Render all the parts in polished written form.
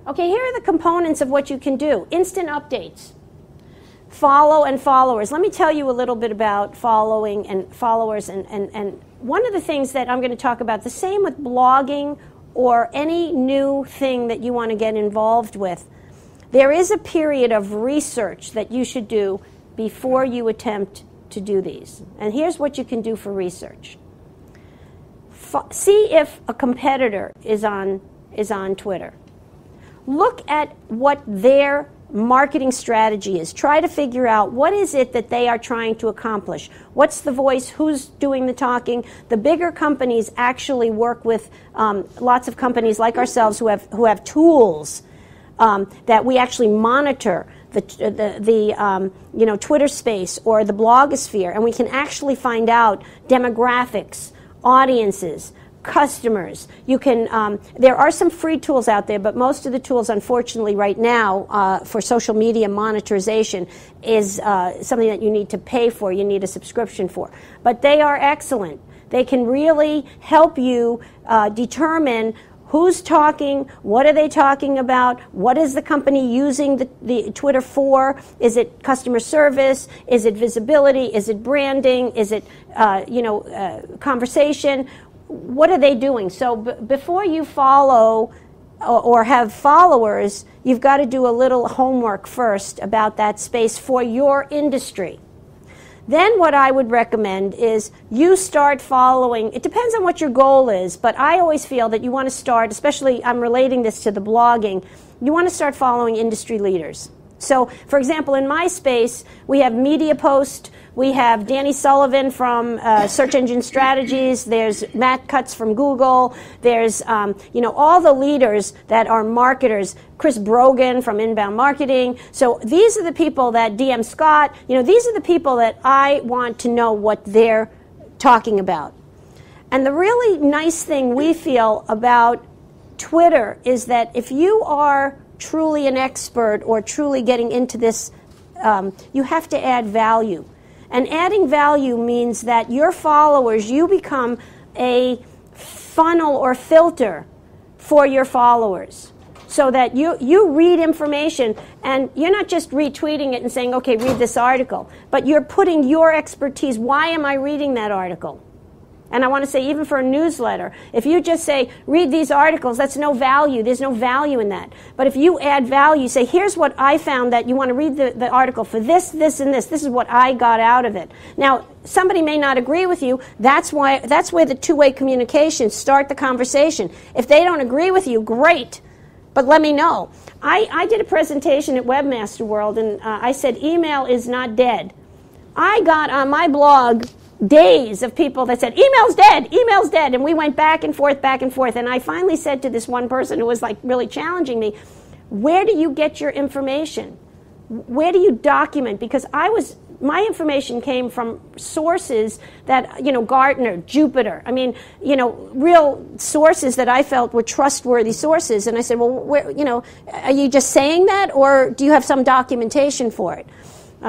Okay, here are the components of what you can do. Instant updates. Follow and followers. Let me tell you a little bit about following and followers. And one of the things that I'm going to talk about, the same with blogging or any new thing that you want to get involved with, there is a period of research that you should do before you attempt to do these. And here's what you can do for research. See if a competitor is on Twitter. Look at what their marketing strategy is. Try to figure out what is it that they are trying to accomplish. What's the voice? Who's doing the talking? The bigger companies actually work with lots of companies like ourselves who have tools that we actually monitor the Twitter space or the blogosphere, and we can actually find out demographics, audiences, customers. You can. There are some free tools out there, but most of the tools, unfortunately, right now for social media monetization is something that you need to pay for. You need a subscription for. But they are excellent. They can really help you determine who's talking, what are they talking about, what is the company using the Twitter for? Is it customer service? Is it visibility? Is it branding? Is it conversation? What are they doing? So before you follow or have followers, you've got to do a little homework first about that space for your industry. Then what I would recommend is you start following. It depends on what your goal is, but I always feel that you want to start, especially I'm relating this to the blogging, you want to start following industry leaders. So, for example, in my space, we have MediaPost, we have Danny Sullivan from Search Engine Strategies, there's Matt Cutts from Google, there's all the leaders that are marketers, Chris Brogan from Inbound Marketing. So these are the people that DM Scott, these are the people that I want to know what they're talking about. And the really nice thing we feel about Twitter is that if you are truly an expert or truly getting into this, you have to add value. And adding value means that your followers, you become a funnel or filter for your followers. So that you read information and you're not just retweeting it and saying, okay, read this article, but you're putting your expertise. Why am I reading that article? And I want to say, even for a newsletter, if you just say, read these articles, that's no value. There's no value in that. But if you add value, say, here's what I found that you want to read the article for this, this, and this. This is what I got out of it. Now, somebody may not agree with you. That's where the two-way communication, start the conversation. If they don't agree with you, great. But let me know. I did a presentation at Webmaster World, and I said, email is not dead. I got on my blog days of people that said, email's dead, and we went back and forth, and I finally said to this one person who was like really challenging me, where do you get your information? Where do you document? Because my information came from sources that, Gartner, Jupiter, real sources that I felt were trustworthy sources, and I said, well, where, are you just saying that, or do you have some documentation for it?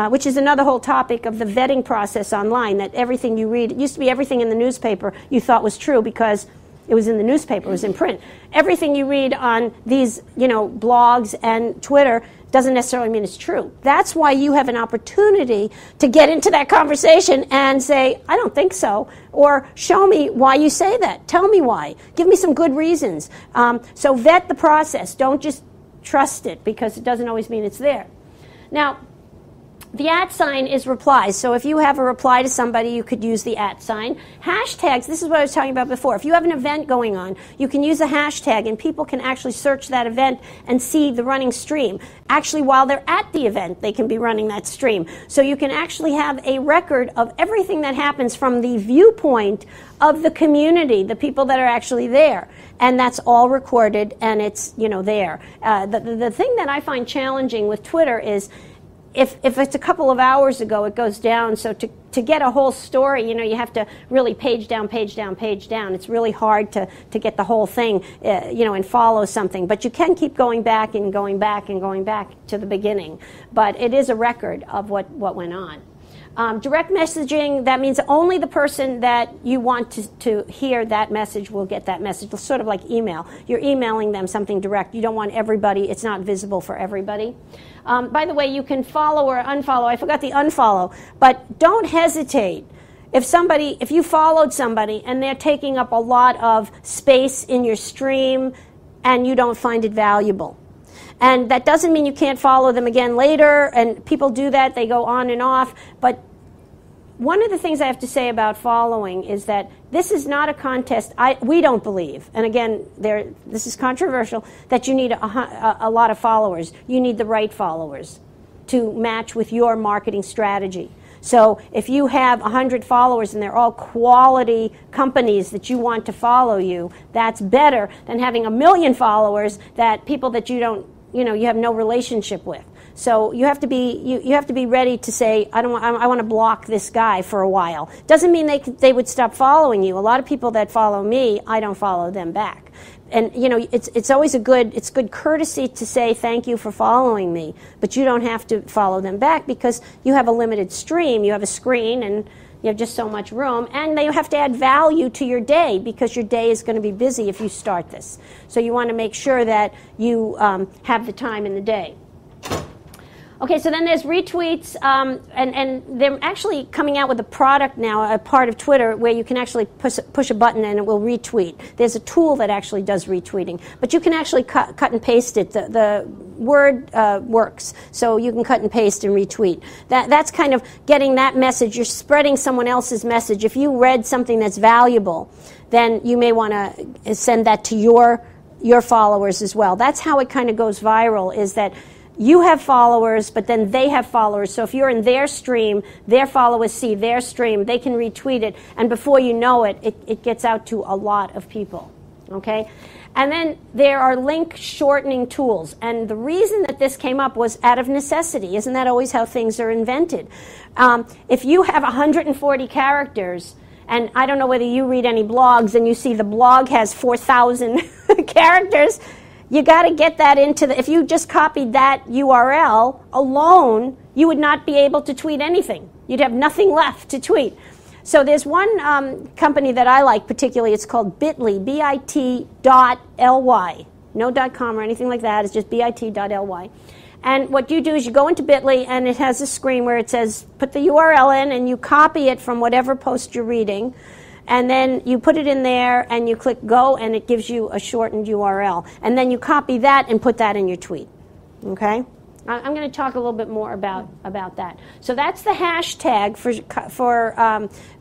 Which is another whole topic of the vetting process online, that everything you read, it used to be everything in the newspaper you thought was true because it was in the newspaper, it was in print. Everything you read on these, blogs and Twitter doesn't necessarily mean it's true. That's why you have an opportunity to get into that conversation and say, I don't think so, or show me why you say that. Tell me why. Give me some good reasons. So vet the process. Don't just trust it because it doesn't always mean it's there. Now, the @ sign is replies. So if you have a reply to somebody, you could use the @ sign. Hashtags, this is what I was talking about before. If you have an event going on, you can use a hashtag and people can actually search that event and see the running stream. Actually, while they're at the event, they can be running that stream. So you can actually have a record of everything that happens from the viewpoint of the community, the people that are actually there. And that's all recorded and it's, there. The thing that I find challenging with Twitter is if it's a couple of hours ago, it goes down. So to get a whole story, you have to really page down. It's really hard to get the whole thing, and follow something. But you can keep going back to the beginning. But it is a record of what went on. Direct messaging, that means only the person that you want to hear that message will get that message. It's sort of like email. You're emailing them something direct. You don't want everybody, it's not visible for everybody. By the way, you can follow or unfollow. I forgot the unfollow, but don't hesitate. If you followed somebody and they're taking up a lot of space in your stream and you don't find it valuable. And that doesn't mean you can't follow them again later, and people do that, they go on and off. But one of the things I have to say about following is that this is not a contest. We don't believe, and again, this is controversial, that you need a lot of followers. You need the right followers to match with your marketing strategy. So if you have 100 followers and they're all quality companies that you want to follow you, that's better than having 1 million followers that people that you have no relationship with. So you have to be ready to say, I want to block this guy for a while. Doesn't mean they would stop following you. A lot of people that follow me, I don't follow them back. And it's always it's good courtesy to say thank you for following me, but you don't have to follow them back because you have a limited stream. You have a screen and you have just so much room, and they have to add value to your day because your day is going to be busy if you start this. So you want to make sure that you have the time in the day. Okay, so then there's retweets, and they're actually coming out with a product now, a part of Twitter, where you can actually push a button and it will retweet. There's a tool that actually does retweeting, but you can actually cut and paste it. The word works, so you can cut and paste and retweet. That's kind of getting that message. You're spreading someone else's message. If you read something that's valuable, then you may want to send that to your followers as well. That's how it kind of goes viral, is that you have followers, but then they have followers. So if you're in their stream, their followers see their stream, they can retweet it, and before you know it, it gets out to a lot of people. Okay? And then there are link shortening tools. And the reason that this came up was out of necessity. Isn't that always how things are invented? If you have 140 characters, and I don't know whether you read any blogs and you see the blog has 4,000 characters, you got to get that into if you just copied that URL alone, you would not be able to tweet anything. You'd have nothing left to tweet. So there's one company that I like particularly. It's called Bitly, bit.ly. No .com or anything like that. It's just bit.ly. And what you do is you go into Bitly, and it has a screen where it says, put the URL in, and you copy it from whatever post you're reading. And then you put it in there, and you click go, and it gives you a shortened URL. And then you copy that and put that in your tweet. Okay? I'm going to talk a little bit more about that. So that's the hashtag for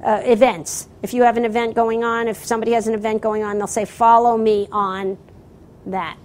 events. If you have an event going on, if somebody has an event going on, they'll say, follow me on that.